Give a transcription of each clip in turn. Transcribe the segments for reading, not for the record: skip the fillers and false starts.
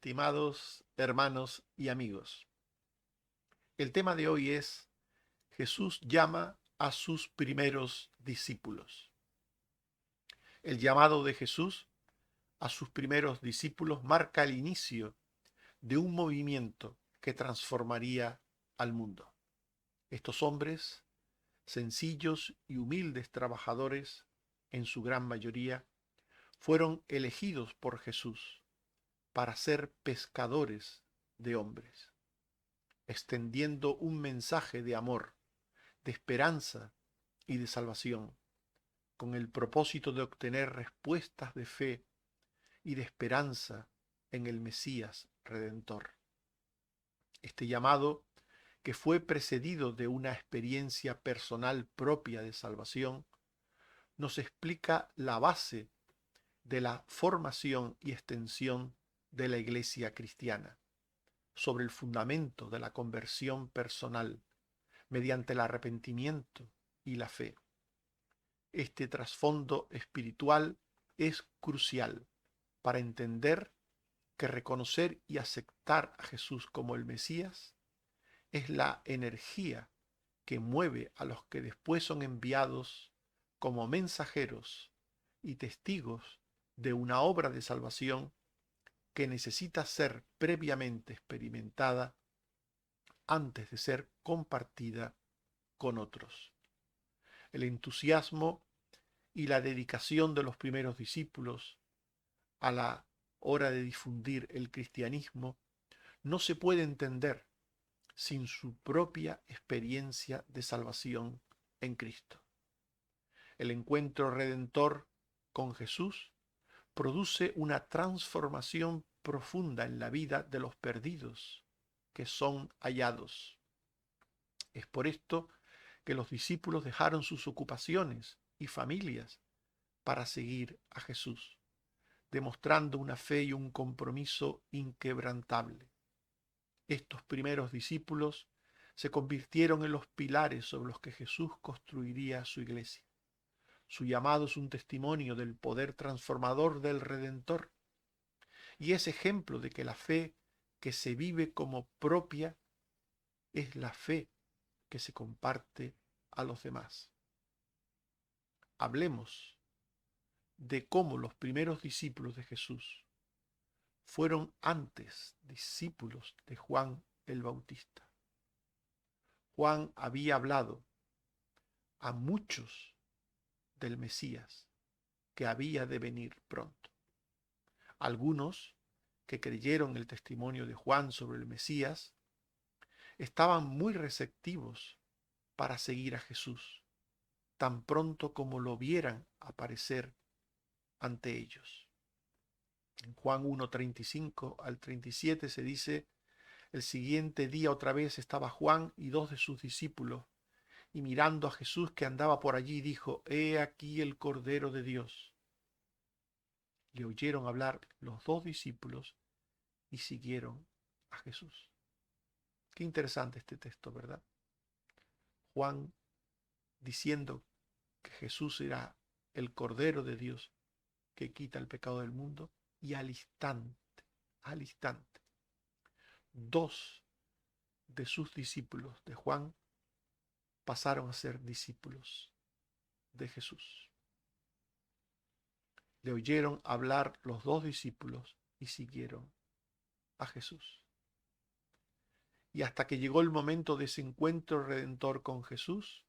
estimados hermanos y amigos. El tema de hoy es Jesús llama a sus primeros discípulos. El llamado de Jesús a sus primeros discípulos marca el inicio de un movimiento que transformaría al mundo. Estos hombres, sencillos y humildes trabajadores, en su gran mayoría, fueron elegidos por Jesús para ser pescadores de hombres, extendiendo un mensaje de amor, de esperanza y de salvación, con el propósito de obtener respuestas de fe y de esperanza en el Mesías Redentor. Este llamado, que fue precedido de una experiencia personal propia de salvación, nos explica la base de la formación y extensión de la Iglesia cristiana, sobre el fundamento de la conversión personal mediante el arrepentimiento y la fe. Este trasfondo espiritual es crucial para entender que reconocer y aceptar a Jesús como el Mesías es la energía que mueve a los que después son enviados como mensajeros y testigos de una obra de salvación que necesita ser previamente experimentada antes de ser compartida con otros. El entusiasmo y la dedicación de los primeros discípulos a la hora de difundir el cristianismo no se puede entender sin su propia experiencia de salvación en Cristo. El encuentro redentor con Jesús produce una transformación profunda en la vida de los perdidos que son hallados. Es por esto que los discípulos dejaron sus ocupaciones y familias para seguir a Jesús, demostrando una fe y un compromiso inquebrantable. Estos primeros discípulos se convirtieron en los pilares sobre los que Jesús construiría su iglesia. Su llamado es un testimonio del poder transformador del Redentor y es ejemplo de que la fe que se vive como propia es la fe que se comparte a los demás. Hablemos de cómo los primeros discípulos de Jesús fueron antes discípulos de Juan el Bautista. Juan había hablado a muchos del Mesías que había de venir pronto. Algunos que creyeron el testimonio de Juan sobre el Mesías estaban muy receptivos para seguir a Jesús, tan pronto como lo vieran aparecer ante ellos. En Juan 1:35 al 37 se dice: el siguiente día otra vez estaba Juan y dos de sus discípulos, y mirando a Jesús que andaba por allí, dijo: He aquí el Cordero de Dios. Le oyeron hablar los dos discípulos y siguieron a Jesús. Qué interesante este texto, ¿verdad? Juan diciendo que Jesús era el Cordero de Dios que quita el pecado del mundo, y al instante, dos de sus discípulos de Juan pasaron a ser discípulos de Jesús. Le oyeron hablar los dos discípulos y siguieron a Jesús. Y hasta que llegó el momento de ese encuentro redentor con Jesús,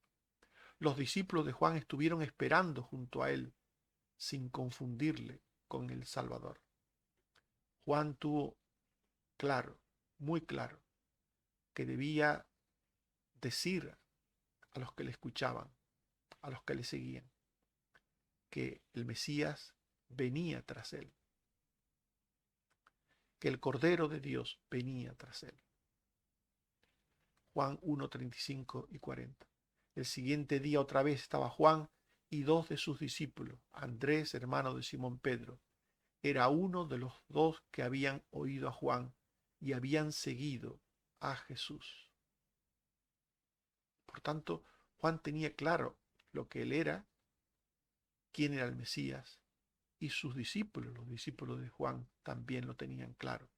los discípulos de Juan estuvieron esperando junto a él, sin confundirle con el Salvador. Juan tuvo claro, muy claro, que debía decir a los que le escuchaban, a los que le seguían, que el Mesías venía tras él, que el Cordero de Dios venía tras él. Juan 1:35 y 40. El siguiente día otra vez estaba Juan y dos de sus discípulos, Andrés, hermano de Simón Pedro. Era uno de los dos que habían oído a Juan y habían seguido a Jesús. Por tanto, Juan tenía claro lo que él era, quién era el Mesías, y sus discípulos, los discípulos de Juan, también lo tenían claro.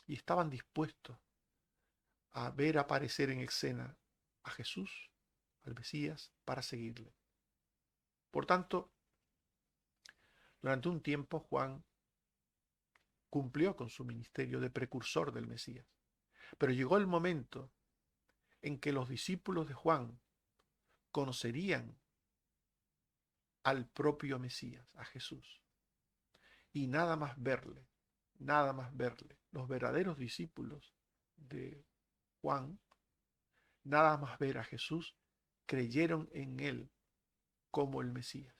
y estaban dispuestos a ver aparecer en escena a Jesús, al Mesías, para seguirle. Por tanto, durante un tiempo Juan cumplió con su ministerio de precursor del Mesías. Pero llegó el momento en que los discípulos de Juan conocerían al propio Mesías, a Jesús, y nada más verle. Los verdaderos discípulos de Juan, nada más ver a Jesús, creyeron en él como el Mesías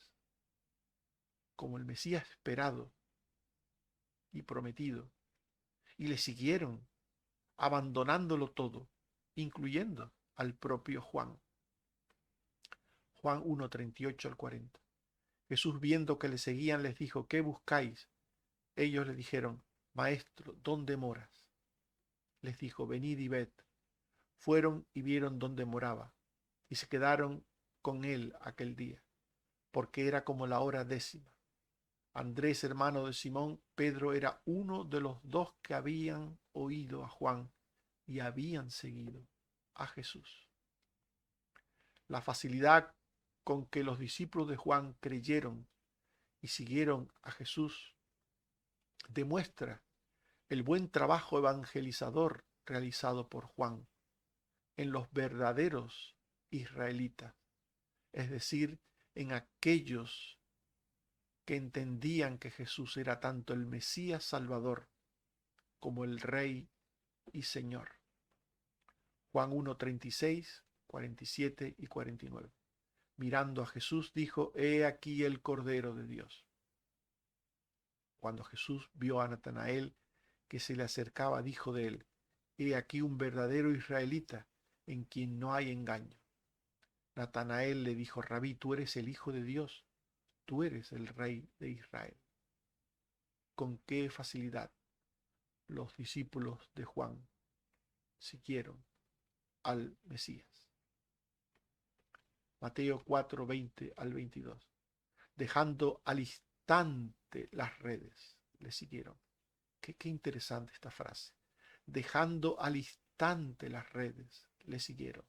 esperado y prometido, y le siguieron abandonándolo todo, incluyendo al propio Juan. Juan 1:38 al 40. Jesús, viendo que le seguían, les dijo: ¿qué buscáis? Ellos le dijeron: Maestro, ¿dónde moras? Les dijo: venid y ved. Fueron y vieron dónde moraba, y se quedaron con él aquel día, porque era como la hora 10. Andrés, hermano de Simón, Pedro, era uno de los dos que habían oído a Juan y habían seguido a Jesús. La facilidad con que los discípulos de Juan creyeron y siguieron a Jesús demuestra el buen trabajo evangelizador realizado por Juan en los verdaderos israelitas, es decir, en aquellos que entendían que Jesús era tanto el Mesías Salvador como el Rey y Señor. Juan 1:36, 47 y 49. Mirando a Jesús dijo: he aquí el Cordero de Dios. Cuando Jesús vio a Natanael que se le acercaba, dijo de él: he aquí un verdadero israelita en quien no hay engaño. Natanael le dijo: Rabí, tú eres el Hijo de Dios, tú eres el Rey de Israel. Con qué facilidad los discípulos de Juan siguieron al Mesías. Mateo 4:20 al 22. Dejando al instante las redes, le siguieron. Qué interesante esta frase. Dejando al instante las redes, le siguieron.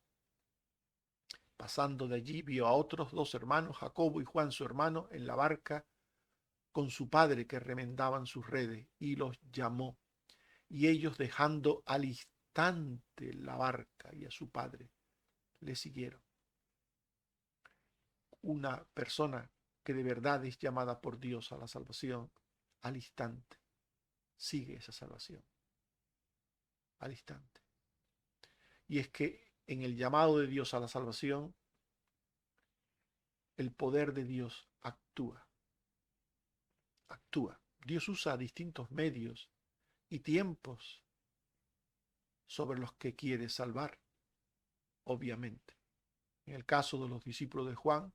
Pasando de allí, vio a otros dos hermanos, Jacobo y Juan su hermano, en la barca con su padre, que remendaban sus redes, y los llamó. Y ellos, dejando al instante la barca y a su padre, le siguieron. Una persona que de verdad es llamada por Dios a la salvación, al instante sigue esa salvación, al instante. Y es que en el llamado de Dios a la salvación, el poder de Dios actúa. Dios usa distintos medios y tiempos sobre los que quiere salvar, obviamente. En el caso de los discípulos de Juan,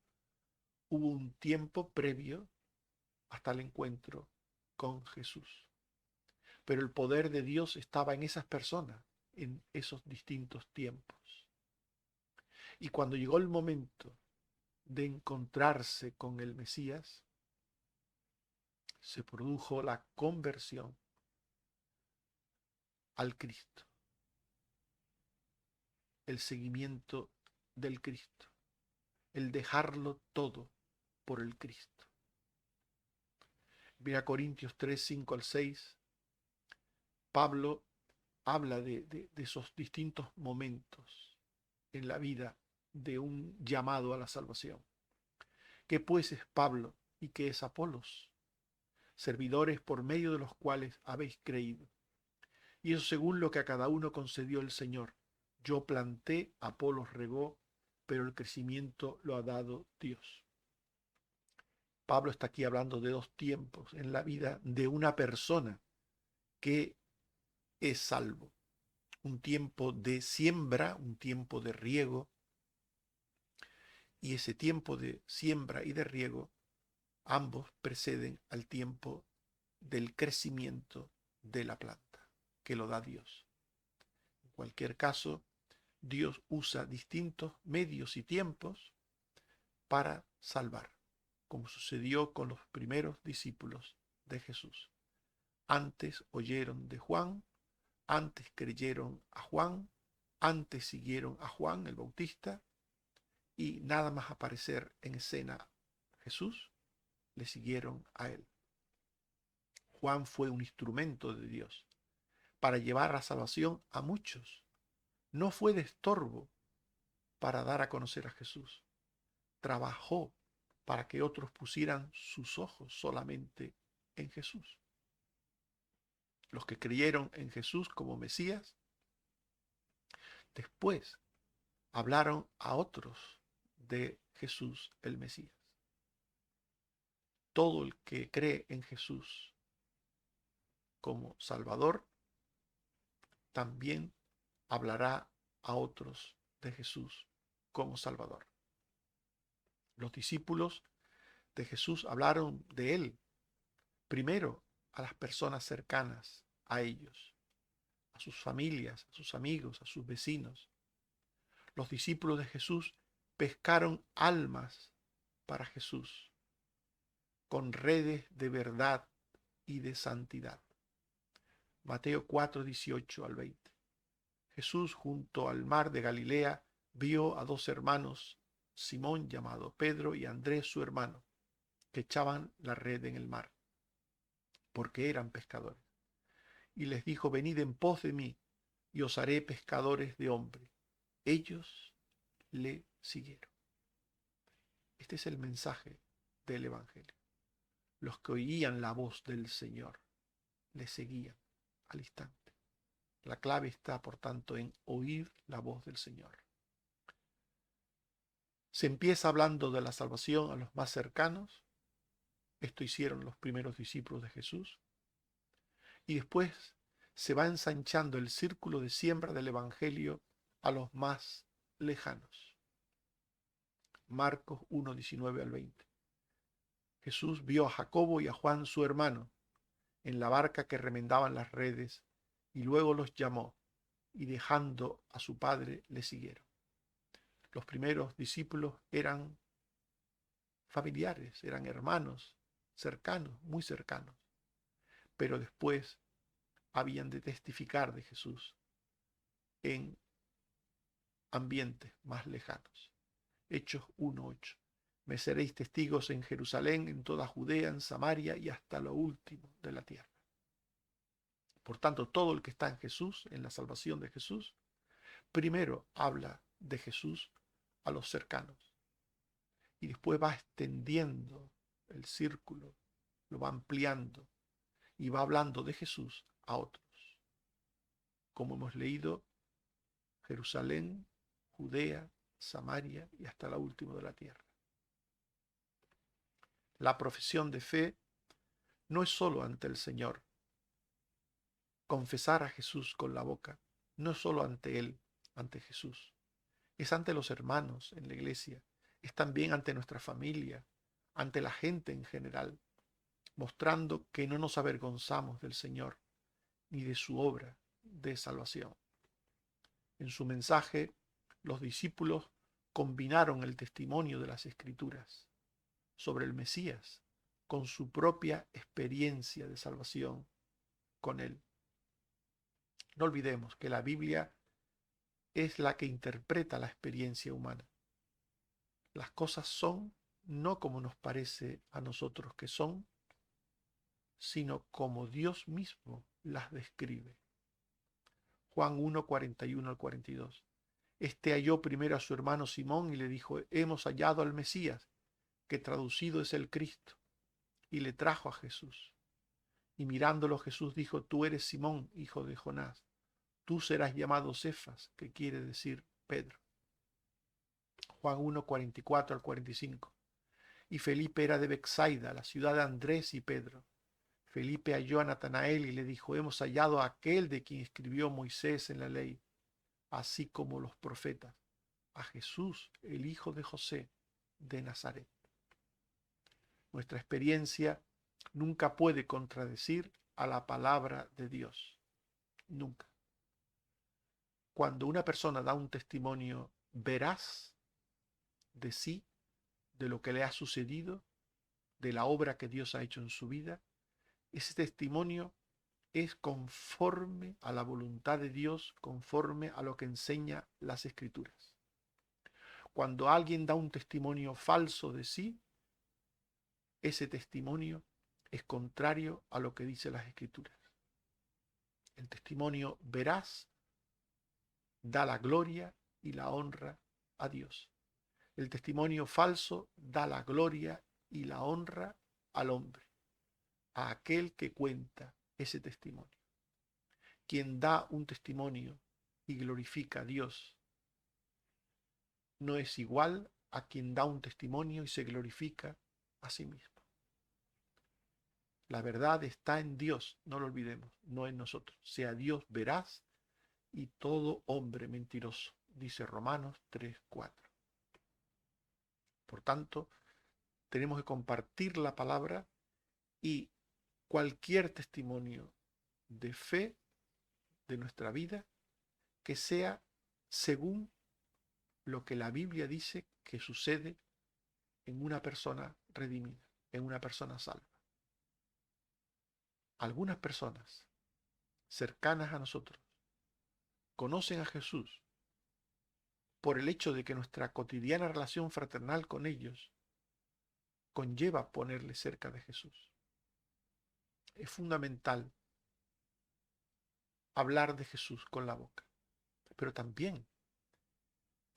hubo un tiempo previo hasta el encuentro con Jesús. Pero el poder de Dios estaba en esas personas, en esos distintos tiempos. Y cuando llegó el momento de encontrarse con el Mesías, se produjo la conversión al Cristo, el seguimiento del Cristo, el dejarlo todo por el Cristo. Mira Corintios 3, 5 al 6, Pablo habla de esos distintos momentos en la vida de un llamado a la salvación. ¿Qué pues es Pablo y qué es Apolos? Servidores por medio de los cuales habéis creído. Y eso según lo que a cada uno concedió el Señor. Yo planté, Apolos regó, pero el crecimiento lo ha dado Dios. Pablo está aquí hablando de dos tiempos en la vida de una persona que es salvo. Un tiempo de siembra, un tiempo de riego, y ese tiempo de siembra y de riego, ambos preceden al tiempo del crecimiento de la planta, que lo da Dios. En cualquier caso, Dios usa distintos medios y tiempos para salvar, como sucedió con los primeros discípulos de Jesús. Antes oyeron de Juan, antes creyeron a Juan, antes siguieron a Juan el Bautista, y nada más aparecer en escena Jesús, le siguieron a él. Juan fue un instrumento de Dios para llevar la salvación a muchos. No fue de estorbo para dar a conocer a Jesús. Trabajó para que otros pusieran sus ojos solamente en Jesús. Los que creyeron en Jesús como Mesías, después hablaron a otros de Jesús el Mesías. Todo el que cree en Jesús como Salvador, también hablará a otros de Jesús como Salvador. Los discípulos de Jesús hablaron de él primero a las personas cercanas a ellos, a sus familias, a sus amigos, a sus vecinos. Los discípulos de Jesús pescaron almas para Jesús con redes de verdad y de santidad. Mateo 4, 18 al 20. Jesús, junto al mar de Galilea, vio a dos hermanos, Simón llamado Pedro y Andrés su hermano, que echaban la red en el mar, porque eran pescadores. Y les dijo: venid en pos de mí, y os haré pescadores de hombres. Ellos le siguieron. Este es el mensaje del Evangelio. Los que oían la voz del Señor le seguían al instante. La clave está, por tanto, en oír la voz del Señor. Se empieza hablando de la salvación a los más cercanos. Esto hicieron los primeros discípulos de Jesús. Y después se va ensanchando el círculo de siembra del Evangelio a los más lejanos. Marcos 1, 19 al 20. Jesús vio a Jacobo y a Juan su hermano en la barca que remendaban las redes, y luego los llamó, y dejando a su padre le siguieron. Los primeros discípulos eran familiares, eran hermanos, cercanos, muy cercanos, pero después habían de testificar de Jesús en ambientes más lejanos. Hechos 1:8. Me seréis testigos en Jerusalén, en toda Judea, en Samaria y hasta lo último de la tierra. Por tanto, todo el que está en Jesús, en la salvación de Jesús, primero habla de Jesús a los cercanos y después va extendiendo el círculo, lo va ampliando y va hablando de Jesús a otros. Como hemos leído, Jerusalén, Judea, Samaria y hasta lo último de la tierra. La profesión de fe no es solo ante el Señor. Confesar a Jesús con la boca no es solo ante Él, ante Jesús. Es ante los hermanos en la iglesia, es también ante nuestra familia, ante la gente en general, mostrando que no nos avergonzamos del Señor ni de su obra de salvación. En su mensaje, los discípulos combinaron el testimonio de las Escrituras sobre el Mesías con su propia experiencia de salvación con Él. No olvidemos que la Biblia es la que interpreta la experiencia humana. Las cosas son no como nos parece a nosotros que son, sino como Dios mismo las describe. Juan 1, 41 al 42. Este halló primero a su hermano Simón y le dijo: hemos hallado al Mesías, que traducido es el Cristo, y le trajo a Jesús. Y mirándolo Jesús dijo: tú eres Simón, hijo de Jonás, tú serás llamado Cefas, que quiere decir Pedro. Juan 1, 44 al 45. Y Felipe era de Betsaida, la ciudad de Andrés y Pedro. Felipe halló a Natanael y le dijo: hemos hallado a aquel de quien escribió Moisés en la ley, así como los profetas, a Jesús, el hijo de José, de Nazaret. Nuestra experiencia nunca puede contradecir a la palabra de Dios. Nunca. Cuando una persona da un testimonio veraz de sí, de lo que le ha sucedido, de la obra que Dios ha hecho en su vida, ese testimonio es conforme a la voluntad de Dios, conforme a lo que enseña las Escrituras. Cuando alguien da un testimonio falso de sí, ese testimonio es contrario a lo que dicen las Escrituras. El testimonio veraz da la gloria y la honra a Dios. El testimonio falso da la gloria y la honra al hombre, a aquel que cuenta ese testimonio. Quien da un testimonio y glorifica a Dios no es igual a quien da un testimonio y se glorifica a sí mismo. La verdad está en Dios, no lo olvidemos, no en nosotros. Sea Dios veraz y todo hombre mentiroso, dice Romanos 3:4. Por tanto, tenemos que compartir la palabra y cualquier testimonio de fe de nuestra vida que sea según lo que la Biblia dice que sucede en una persona redimida, en una persona salva. Algunas personas cercanas a nosotros conocen a Jesús por el hecho de que nuestra cotidiana relación fraternal con ellos conlleva ponerle cerca de Jesús. Es fundamental hablar de Jesús con la boca, pero también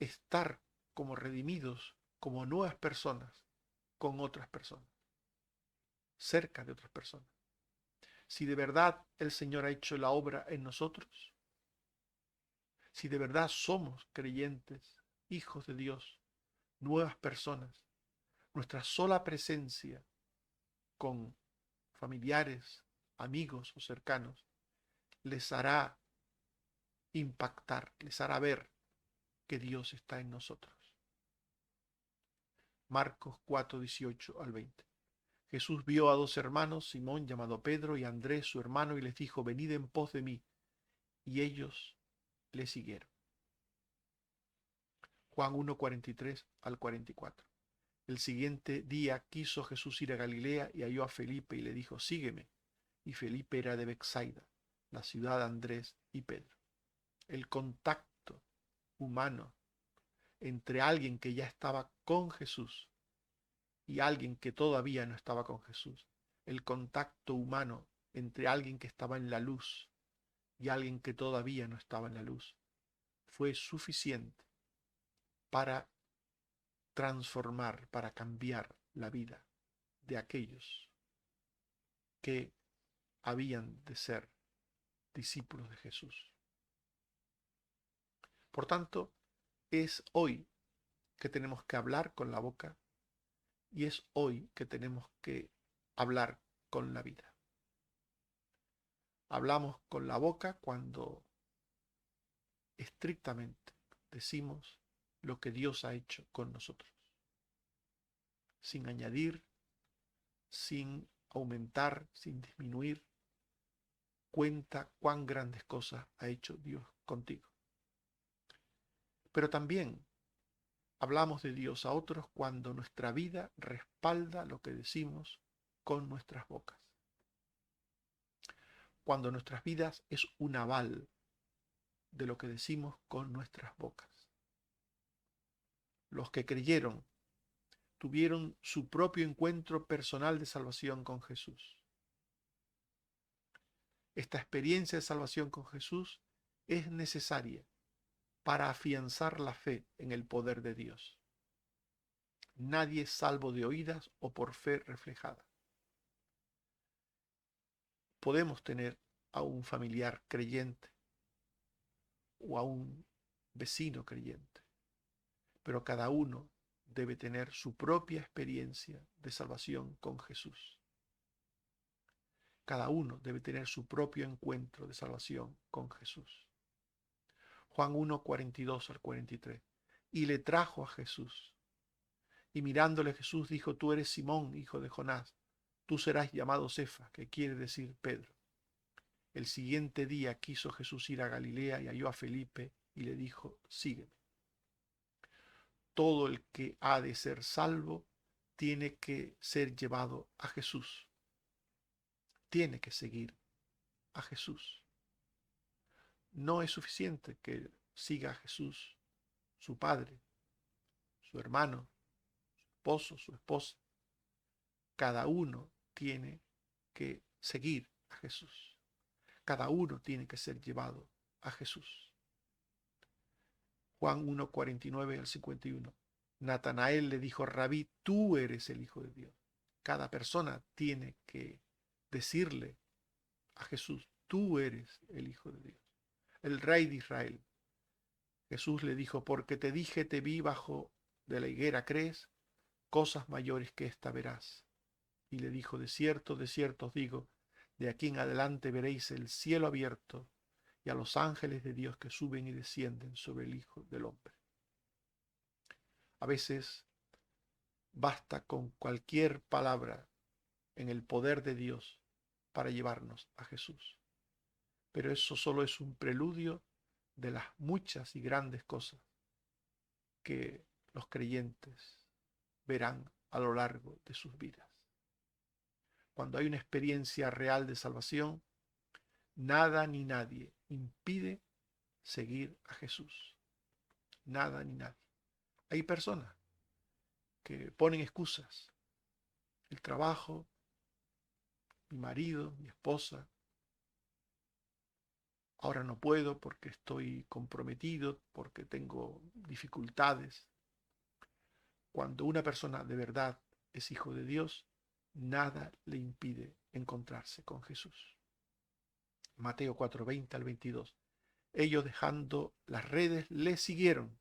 estar como redimidos, como nuevas personas, con otras personas, cerca de otras personas. Si de verdad el Señor ha hecho la obra en nosotros, si de verdad somos creyentes, hijos de Dios, nuevas personas, nuestra sola presencia con familiares, amigos o cercanos, les hará impactar, les hará ver que Dios está en nosotros. Marcos 4:18-20. Jesús vio a dos hermanos, Simón llamado Pedro y Andrés su hermano, y les dijo, venid en pos de mí. Y ellos le siguieron. Juan 1:43-44. El siguiente día quiso Jesús ir a Galilea y halló a Felipe y le dijo, sígueme. Y Felipe era de Betsaida, la ciudad de Andrés y Pedro. El contacto humano entre alguien que ya estaba con Jesús y alguien que todavía no estaba con Jesús, el contacto humano entre alguien que estaba en la luz y alguien que todavía no estaba en la luz, fue suficiente para transformar, para cambiar la vida de aquellos que habían de ser discípulos de Jesús. Por tanto, es hoy que tenemos que hablar con la boca y es hoy que tenemos que hablar con la vida. Hablamos con la boca cuando estrictamente decimos lo que Dios ha hecho con nosotros, sin añadir, sin aumentar, sin disminuir. Cuenta cuán grandes cosas ha hecho Dios contigo. Pero también hablamos de Dios a otros cuando nuestra vida respalda lo que decimos con nuestras bocas. Cuando nuestras vidas es un aval de lo que decimos con nuestras bocas. Los que creyeron tuvieron su propio encuentro personal de salvación con Jesús. Esta experiencia de salvación con Jesús es necesaria para afianzar la fe en el poder de Dios. Nadie es salvo de oídas o por fe reflejada. Podemos tener a un familiar creyente o a un vecino creyente, pero cada uno debe tener su propia experiencia de salvación con Jesús. Cada uno debe tener su propio encuentro de salvación con Jesús. Juan 1:42-43. Y le trajo a Jesús. Y mirándole Jesús dijo, tú eres Simón, hijo de Jonás, tú serás llamado Cefas, que quiere decir Pedro. El siguiente día quiso Jesús ir a Galilea y halló a Felipe y le dijo, sígueme. Todo el que ha de ser salvo tiene que ser llevado a Jesús. Tiene que seguir a Jesús. No es suficiente que siga a Jesús su padre, su hermano, su esposo, su esposa. Cada uno tiene que seguir a Jesús. Cada uno tiene que ser llevado a Jesús. Juan 1, 49 al 51. Natanael le dijo: Rabí, tú eres el Hijo de Dios. Cada persona tiene que decirle a Jesús: tú eres el Hijo de Dios, el Rey de Israel. Jesús le dijo: porque te dije, te vi bajo de la higuera, ¿crees? Cosas mayores que esta verás. Y le dijo: de cierto os digo, de aquí en adelante veréis el cielo abierto y a los ángeles de Dios que suben y descienden sobre el Hijo del Hombre. A veces basta con cualquier palabra en el poder de Dios para llevarnos a Jesús. Pero eso solo es un preludio de las muchas y grandes cosas que los creyentes verán a lo largo de sus vidas. Cuando hay una experiencia real de salvación, nada ni nadie impide seguir a Jesús. Nada ni nadie. Hay personas que ponen excusas. El trabajo, mi marido, mi esposa. Ahora no puedo porque estoy comprometido, porque tengo dificultades. Cuando una persona de verdad es hijo de Dios, nada le impide encontrarse con Jesús. Mateo 4, 20 al 22. Ellos, dejando las redes, le siguieron.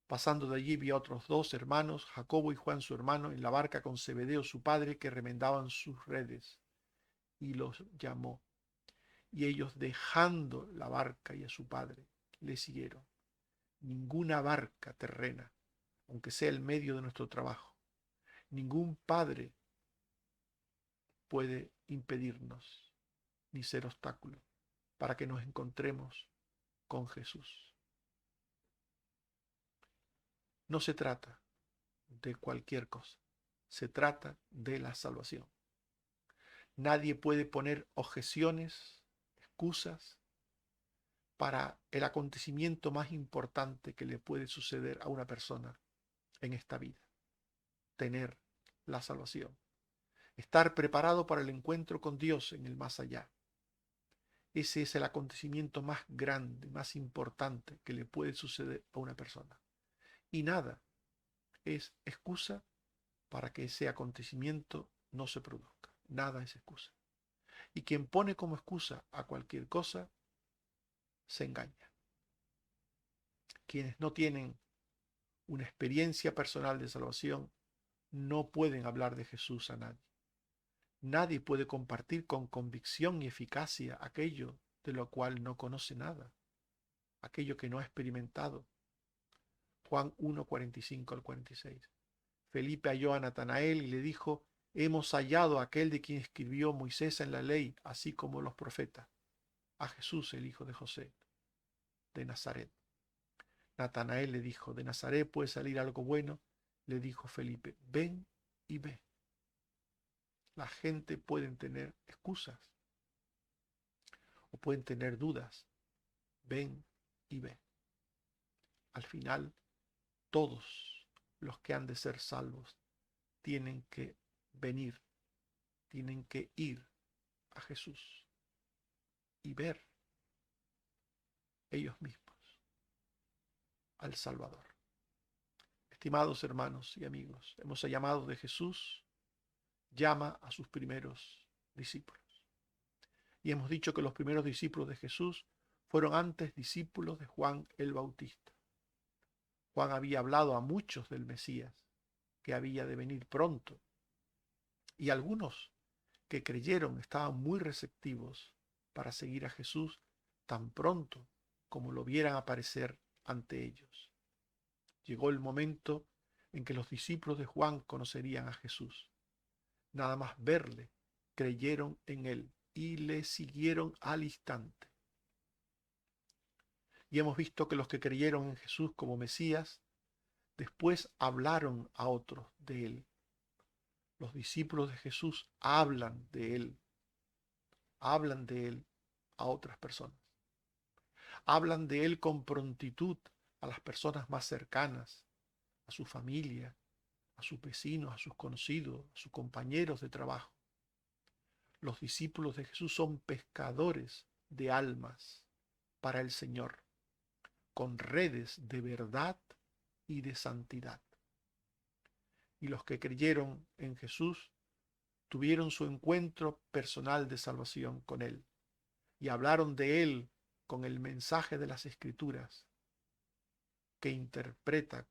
Pasando de allí vi a otros dos hermanos, Jacobo y Juan su hermano, en la barca con Zebedeo su padre, que remendaban sus redes. Y los llamó. Y ellos, dejando la barca y a su padre, le siguieron. Ninguna barca terrena, aunque sea el medio de nuestro trabajo, ningún padre puede impedirnos ni ser obstáculo para que nos encontremos con Jesús. No se trata de cualquier cosa, se trata de la salvación. Nadie puede poner objeciones, excusas para el acontecimiento más importante que le puede suceder a una persona en esta vida: tener la salvación, estar preparado para el encuentro con Dios en el más allá. Ese es el acontecimiento más grande, más importante que le puede suceder a una persona. Y nada es excusa para que ese acontecimiento no se produzca. Nada es excusa. Y quien pone como excusa a cualquier cosa, se engaña. Quienes no tienen una experiencia personal de salvación no pueden hablar de Jesús a nadie. Nadie puede compartir con convicción y eficacia aquello de lo cual no conoce nada, aquello que no ha experimentado. Juan 1, 45 al 46. Felipe halló a Natanael y le dijo: hemos hallado a aquel de quien escribió Moisés en la ley, así como los profetas, a Jesús, el hijo de José, de Nazaret. Natanael le dijo: ¿de Nazaret puede salir algo bueno? Le dijo Felipe: ven y ve. La gente puede tener excusas o pueden tener dudas. Ven y ve. Al final, todos los que han de ser salvos tienen que venir, tienen que ir a Jesús y ver ellos mismos al Salvador. Estimados hermanos y amigos, hemos llamado de Jesús, llama a sus primeros discípulos. Y hemos dicho que los primeros discípulos de Jesús fueron antes discípulos de Juan el Bautista. Juan había hablado a muchos del Mesías, que había de venir pronto. Y algunos que creyeron estaban muy receptivos para seguir a Jesús tan pronto como lo vieran aparecer ante ellos. Llegó el momento en que los discípulos de Juan conocerían a Jesús. Nada más verle, creyeron en él y le siguieron al instante. Y hemos visto que los que creyeron en Jesús como Mesías, después hablaron a otros de él. Los discípulos de Jesús hablan de él a otras personas. Hablan de Él con prontitud a las personas más cercanas, a su familia, a sus vecinos, a sus conocidos, a sus compañeros de trabajo. Los discípulos de Jesús son pescadores de almas para el Señor, con redes de verdad y de santidad. Y los que creyeron en Jesús tuvieron su encuentro personal de salvación con Él y hablaron de Él con el mensaje de las Escrituras que interpreta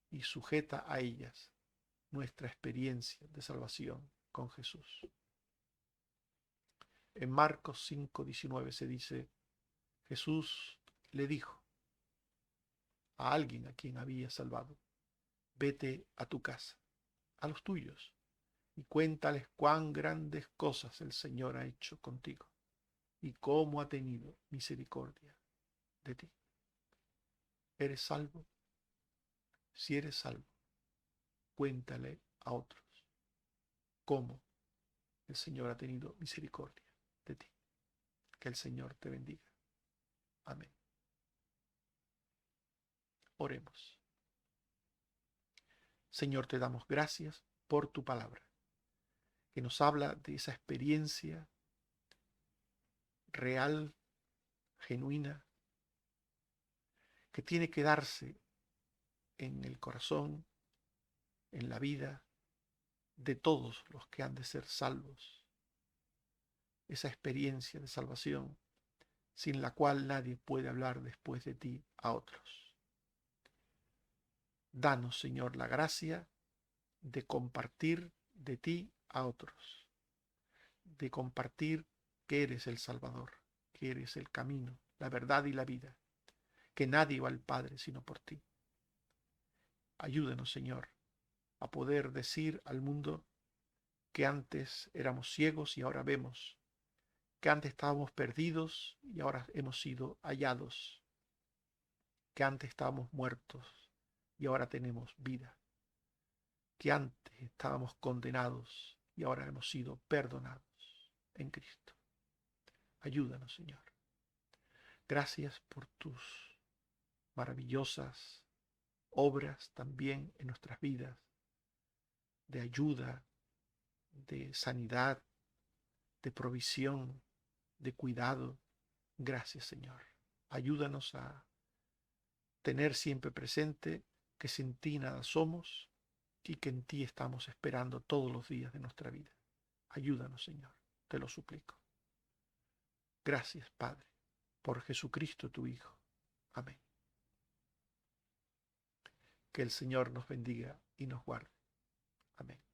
y sujeta a ellas nuestra experiencia de salvación con Jesús. En Marcos 5:19 se dice, Jesús le dijo a alguien a quien había salvado, vete a tu casa, a los tuyos, y cuéntales cuán grandes cosas el Señor ha hecho contigo y cómo ha tenido misericordia de ti. ¿Eres salvo? Si eres salvo, cuéntale a otros cómo el Señor ha tenido misericordia de ti. Que el Señor te bendiga. Amén. Oremos. Señor, te damos gracias por tu palabra, que nos habla de esa experiencia real, genuina, que tiene que darse en el corazón, en la vida de todos los que han de ser salvos. Esa experiencia de salvación sin la cual nadie puede hablar después de ti a otros. Danos, Señor, la gracia de compartir de ti a otros, de compartir que eres el Salvador, que eres el camino, la verdad y la vida, que nadie va al Padre sino por ti. Ayúdanos, Señor, a poder decir al mundo que antes éramos ciegos y ahora vemos, que antes estábamos perdidos y ahora hemos sido hallados, que antes estábamos muertos y ahora tenemos vida, que antes estábamos condenados y ahora hemos sido perdonados en Cristo. Ayúdanos, Señor. Gracias por tus maravillosas obras también en nuestras vidas, de ayuda, de sanidad, de provisión, de cuidado. Gracias, Señor. Ayúdanos a tener siempre presente que sin ti nada somos y que en ti estamos esperando todos los días de nuestra vida. Ayúdanos, Señor, te lo suplico. Gracias, Padre, por Jesucristo tu Hijo. Amén. Que el Señor nos bendiga y nos guarde. Amén.